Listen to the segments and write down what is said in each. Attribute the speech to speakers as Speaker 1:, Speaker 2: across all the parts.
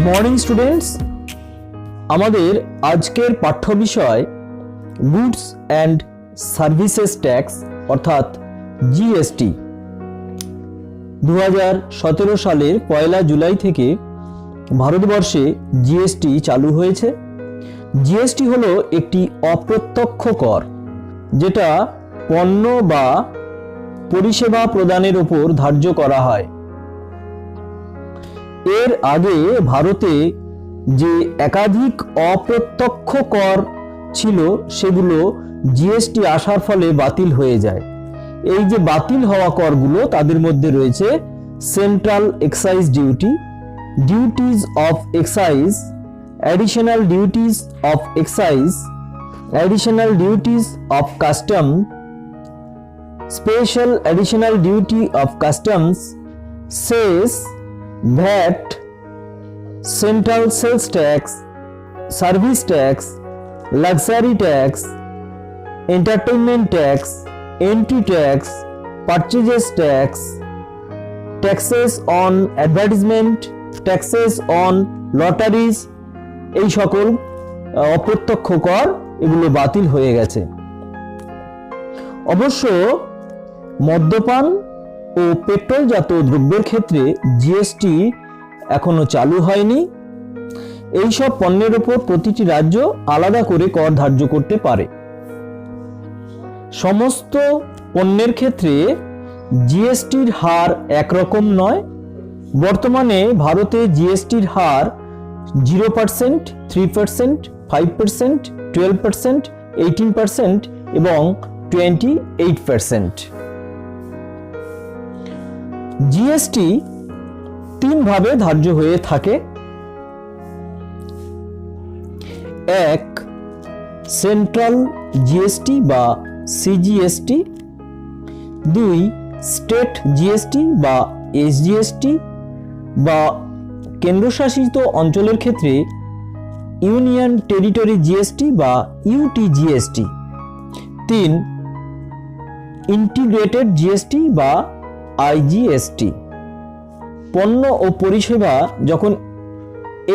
Speaker 1: Morning students, আমাদের আজকের পাঠ্য বিষয় গুডস অ্যান্ড সার্ভিসেস ট্যাক্স অর্থাৎ জিএসটি। 2017 সালের 1 জুলাই থেকে ভারতবর্ষে জিএসটি চালু হয়েছে। জিএসটি হলো একটি অপ্রত্যক্ষ কর, যেটা পণ্য বা পরিষেবা প্রদানের উপর ধার্য করা হয়। এর আগে ভারতে যে একাধিক অপ্রত্যক্ষ কর ছিল সেগুলো জিএসটি আসার ফলে বাতিল হয়ে যায়। এই যে বাতিল হওয়া করগুলো, তাদের মধ্যে রয়েছে central excise duty, duties of excise, additional duties of excise, additional duties of custom, special additional duty of customs, cess, VAT, Central Sales Tax, Service Tax, Luxury Tax, Entertainment Tax, Entry Tax, Purchases Tax, Taxes on Advertisement, Taxes on Lotteries, এই সকল অপ্রত্যক্ষ কর এগুলো বাতিল হয়ে গেছে। অবশ্য মদ্যপান ও পেট্রোলজাত দ্রব্যের ক্ষেত্রে জিএসটি এখনো চালু হয়নি। এই সব পণ্যের উপর প্রতিটি রাজ্য আলাদা করে কর ধার্য করতে পারে। সমস্ত পণ্যের ক্ষেত্রে জিএসটির হার একরকম নয়। বর্তমানে ভারতে জিএসটির হার 0%, 3%, 5%, 12%, 18% এবং 28%। জিএসটি 3 ভাবে ধার্য হয়ে থাকে। 1, সেন্ট্রাল জিএসটি বা সিজিএসটি, 2, স্টেট জিএসটি বা এসজিএসটি বা কেন্দ্রশাসিত অঞ্চলের ক্ষেত্রে ইউনিয়ন টেরিটরি জিএসটি বা ইউটিজিএসটি, 3, ইন্টিগ্রেটেড জিএসটি বা আইজিএসটি। পণ্য ও পরিষেবা যখন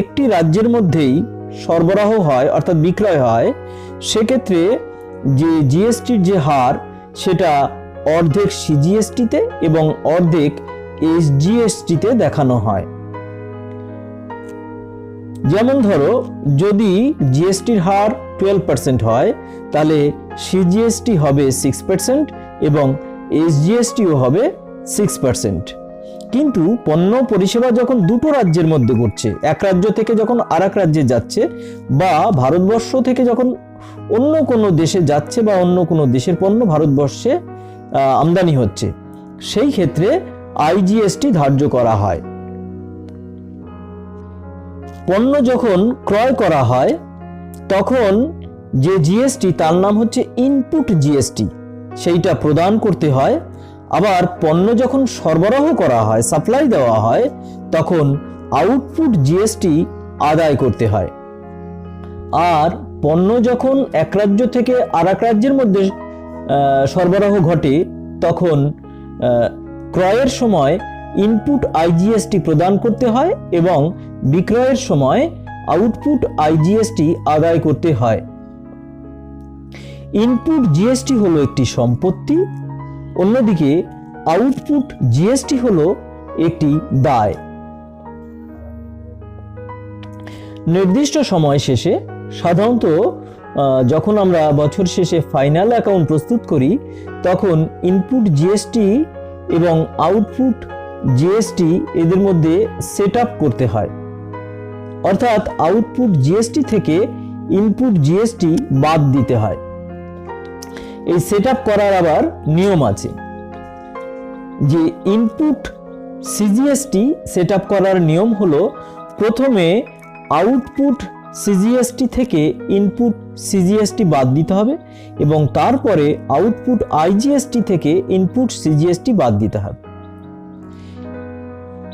Speaker 1: একটি রাজ্যের মধ্যেই সরবরাহ হয় অর্থাৎ বিক্রয় হয়, সেক্ষেত্রে যে জিএসটির যে হার সেটা অর্ধেক সিজিএসটিতে এবং অর্ধেক এসজিএসটিতে দেখানো হয়। যেমন ধরো, যদি জিএসটির হার 12% হয়, তাহলে সিজিএসটি হবে 6% এবং এসজিএসটিও হবে 6%। কিন্তু পণ্য পরিষেবা যখন দুটো রাজ্যের মধ্যে ঘটছে, এক রাজ্য থেকে যখন আর এক রাজ্যে যাচ্ছে বা ভারতবর্ষ থেকে যখন অন্য কোনো দেশে যাচ্ছে বা অন্য কোনো দেশের পণ্য ভারতবর্ষে আমদানি হচ্ছে, সেই ক্ষেত্রে আইজিএসটি ধার্য করা হয়। পণ্য যখন ক্রয় করা হয় তখন যে জিএসটি, তার নাম হচ্ছে ইনপুট জিএসটি, সেইটা প্রদান করতে হয়। আবার পণ্য যখন সরবরাহ করা হয়, সাপ্লাই দেওয়া হয়, তখন আউটপুট জিএসটি আদায় করতে হয়। আর পণ্য যখন এক রাজ্য থেকে আর এক রাজ্যের মধ্যে সরবরাহ ঘটে, তখন ক্রয়ের সময় ইনপুট আইজিএসটি প্রদান করতে হয় এবং বিক্রয়ের সময় আউটপুট আইজিএসটি আদায় করতে হয়। ইনপুট জিএসটি হলো একটি সম্পত্তি, অন্যদিকে আউটপুট জিএসটি হলো একটি দায়। নির্দিষ্ট সময় শেষে, সাধারণত যখন আমরা বছর শেষে ফাইনাল অ্যাকাউন্ট প্রস্তুত করি, তখন ইনপুট জিএসটি এবং আউটপুট জিএসটি এদের মধ্যে সেট আপ করতে হয়। অর্থাৎ আউটপুট জিএসটি থেকে ইনপুট জিএসটি বাদ দিতে হয়। এই সেট আপ করার আবার নিয়ম আছে। যে ইনপুট সিজিএসটি সেট আপ করার নিয়ম হলো, প্রথমে আউটপুট সিজিএসটি থেকে ইনপুট সিজিএসটি বাদ দিতে হবে এবং তারপরে আউটপুট আইজিএসটি থেকে ইনপুট সিজিএসটি বাদ দিতে হবে।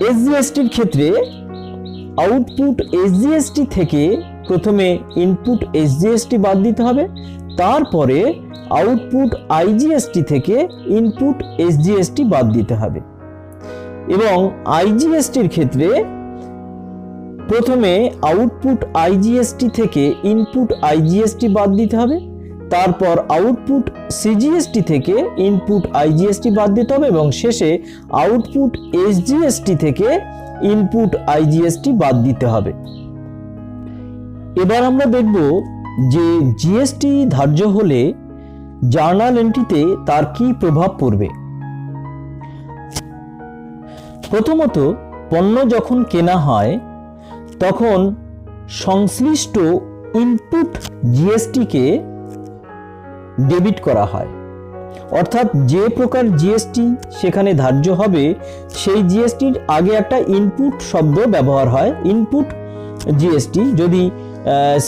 Speaker 1: এসজিএসটির ক্ষেত্রে আউটপুট এসজিএসটি থেকে প্রথমে ইনপুট এসজিএসটি বাদ দিতে হবে, তারপরে আউটপুট আইজিএসটি থেকে ইনপুট এসজিএসটি বাদ দিতে হবে। এবং আইজিএসটির ক্ষেত্রে প্রথমে আউটপুট আইজিএসটি থেকে ইনপুট আইজিএসটি বাদ দিতে হবে, তারপর আউটপুট সিজিএসটি থেকে ইনপুট আইজিএসটি বাদ দিতে হবে এবং শেষে আউটপুট এসজিএসটি থেকে ইনপুট আইজিএসটি বাদ দিতে হবে। এবার আমরা দেখব যে জিএসটি ধার্য হলে জার্নাল এন্ট্রিতে তার কি প্রভাব পড়বে। প্রথমত, পণ্য যখন কেনা হয় তখন সংশ্লিষ্ট ইনপুট জিএসটিকে ডেবিট করা হয়, অর্থাৎ যে প্রকার জিএসটি সেখানে ধার্য হবে সেই জিএসটির আগে একটা ইনপুট শব্দ ব্যবহার হয়, ইনপুট জিএসটি। যদি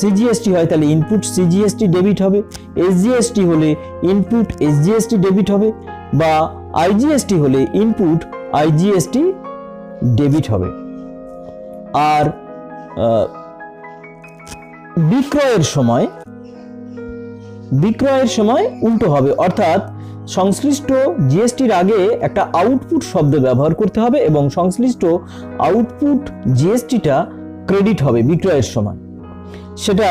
Speaker 1: সিজিএসটি হয় তাহলে ইনপুট সিজিএসটি ডেবিট হবে, এসজিএসটি হলে ইনপুট এসজিএসটি ডেবিট হবে, বা আইজিএসটি হলে ইনপুট আইজিএসটি ডেবিট হবে। আর বিক্রয়ের সময় উল্টো হবে, অর্থাৎ সংশ্লিষ্ট জিএসটির আগে একটা আউটপুট শব্দ ব্যবহার করতে হবে এবং সংশ্লিষ্ট আউটপুট জিএসটিটা ক্রেডিট হবে বিক্রয়ের সময়। সেটা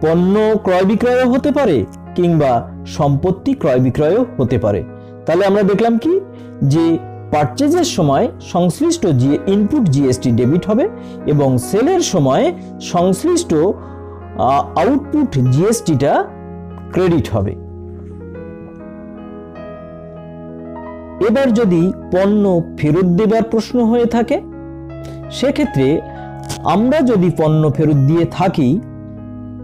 Speaker 1: পণ্য ক্রয় বিক্রয়ও হতে পারে কিংবা সম্পত্তি ক্রয় বিক্রয়ও হতে পারে। তাহলে আমরা দেখলাম কি যে পারচেজের সময় সংশ্লিষ্ট ইনপুট জিএসটি ডেবিট হবে এবং সেলের সময় সংশ্লিষ্ট আউটপুট জিএসটিটা ক্রেডিট হবে। এবার যদি পণ্য ফেরত দেবার প্রশ্ন হয়ে থাকে, সেক্ষেত্রে আমরা যদি পণ্য ফেরত দিয়ে থাকি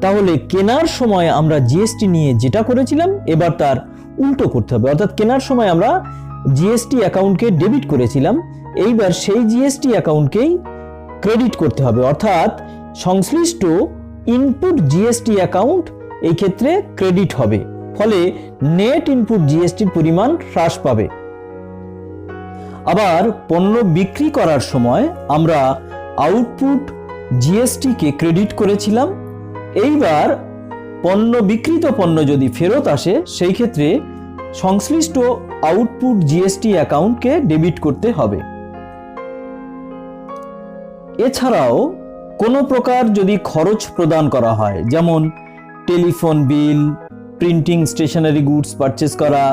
Speaker 1: তাহলে কেনার সময় আমরা জিএসটি নিয়ে যেটা করেছিলাম এবার তার উল্টো করতে হবে, অর্থাৎ কেনার সময় আমরা জিএসটি অ্যাকাউন্টকে ডেবিট করেছিলাম, এইবার সেই জিএসটি অ্যাকাউন্টকেই ক্রেডিট করতে হবে, অর্থাৎ সংশ্লিষ্ট ইনপুট জিএসটি অ্যাকাউন্ট এই ক্ষেত্রে ক্রেডিট হবে, ফলে নেট ইনপুট জিএসটির পরিমাণ হ্রাস পাবে। আবার পণ্য বিক্রি করার সময় আমরা আউটপুট জিএসটিকে ক্রেডিট করেছিলাম, এইবার বিক্রিত পণ্য যদি ফেরত আসে সেই ক্ষেত্রে সংশ্লিষ্ট আউটপুট জিএসটি অ্যাকাউন্টকে ডেবিট করতে হবে। এছাড়াও কোনো প্রকার যদি খরচ প্রদান করা হয়, যেমন telephone bill, printing stationery goods purchase করা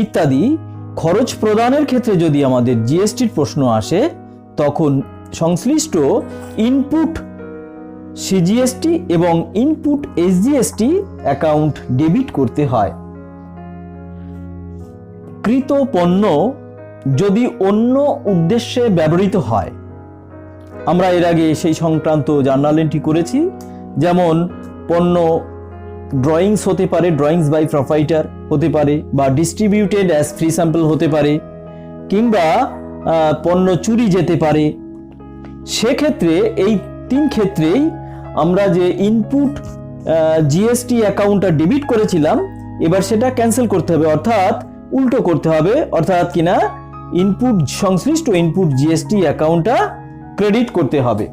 Speaker 1: ইত্যাদি, খরচ প্রদানের ক্ষেত্রে যদি আমাদের জিএসটির প্রশ্ন আসে তখন সংশ্লিষ্ট ইনপুট সিজিএসটি এবং ইনপুট এসজিএসটি অ্যাকাউন্ট ডেবিট করতে হয়। কৃত পণ্য যদি অন্য উদ্দেশ্যে ব্যবহৃত হয়, আমরা এর আগে সেই সংক্রান্ত জার্নাল এন্ট্রি করেছি, যেমন পণ্য ড্রয়িংস হতে পারে, ড্রয়িংস বাই প্রোপ্রাইটার হতে পারে, বা ডিস্ট্রিবিউটেড অ্যাজ ফ্রি স্যাম্পল হতে পারে, কিংবা পণ্য চুরি যেতে পারে। সেক্ষেত্রে এই তিন ক্ষেত্রেই আমরা যে ইনপুট জিএসটি অ্যাকাউন্টটা ডেবিট করেছিলাম এবার সেটা ক্যান্সেল করতে হবে, অর্থাৎ উল্টো করতে হবে, অর্থাৎ কিনা সংশ্লিষ্ট ইনপুট জিএসটি অ্যাকাউন্টটা ক্রেডিট করতে হবে।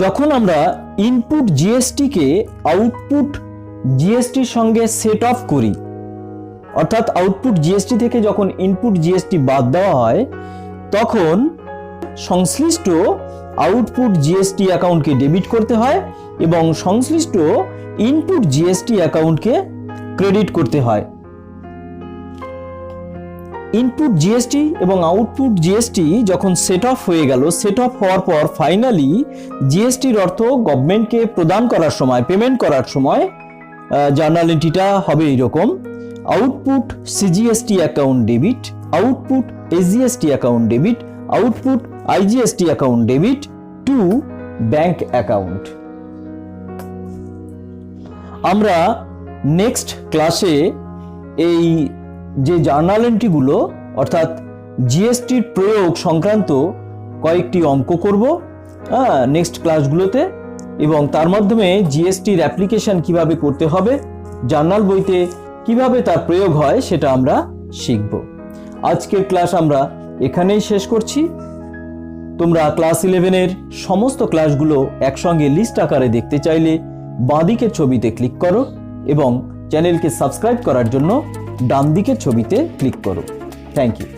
Speaker 1: যখন আমরা ইনপুট জিএসটিকে আউটপুট জিএসটির সঙ্গে সেট অফ করি, অর্থাৎ আউটপুট জিএসটি থেকে যখন ইনপুট জিএসটি বাদ দেওয়া হয় তখন সংশ্লিষ্ট আউটপুট জিএসটি অ্যাকাউন্টকে ডেবিট করতে হয় এবং সংশ্লিষ্ট ইনপুট জিএসটি অ্যাকাউন্টকে ক্রেডিট করতে হয়। ইনপুট জিএসটি এবং আউটপুট জিএসটি যখন সেট অফ হয়ে গেল, সেট অফ হওয়ার পর ফাইনালি জিএসটির অর্থ গভর্নমেন্টকে প্রদান করার সময়, পেমেন্ট করার সময় জার্নাল এন্ট্রিটা হবে এইরকম: output CGST account debit, output SGST account debit, output IGST account debit to bank account. আমরা নেক্সট ক্লাসে এই যে জার্নাল এন্ট্রিগুলো অর্থাৎ জিএসটির প্রয়োগ সংক্রান্ত কয়েকটি অঙ্ক করব নেক্সট ক্লাসগুলোতে, এবং তার মাধ্যমে জিএসটির অ্যাপ্লিকেশন কিভাবে করতে হবে, জার্নাল বইতে কিভাবে তার প্রয়োগ হয় সেটা আমরা শিখব। আজকের ক্লাস আমরা এখানেই শেষ করছি। তোমরা ক্লাস 11-এর সমস্ত ক্লাসগুলো একসঙ্গে লিস্ট আকারে দেখতে চাইলে বাঁদিকের ছবিতে ক্লিক করো এবং চ্যানেলকে সাবস্ক্রাইব করার জন্য ডান দিকের ছবিতে ক্লিক করো। Thank you.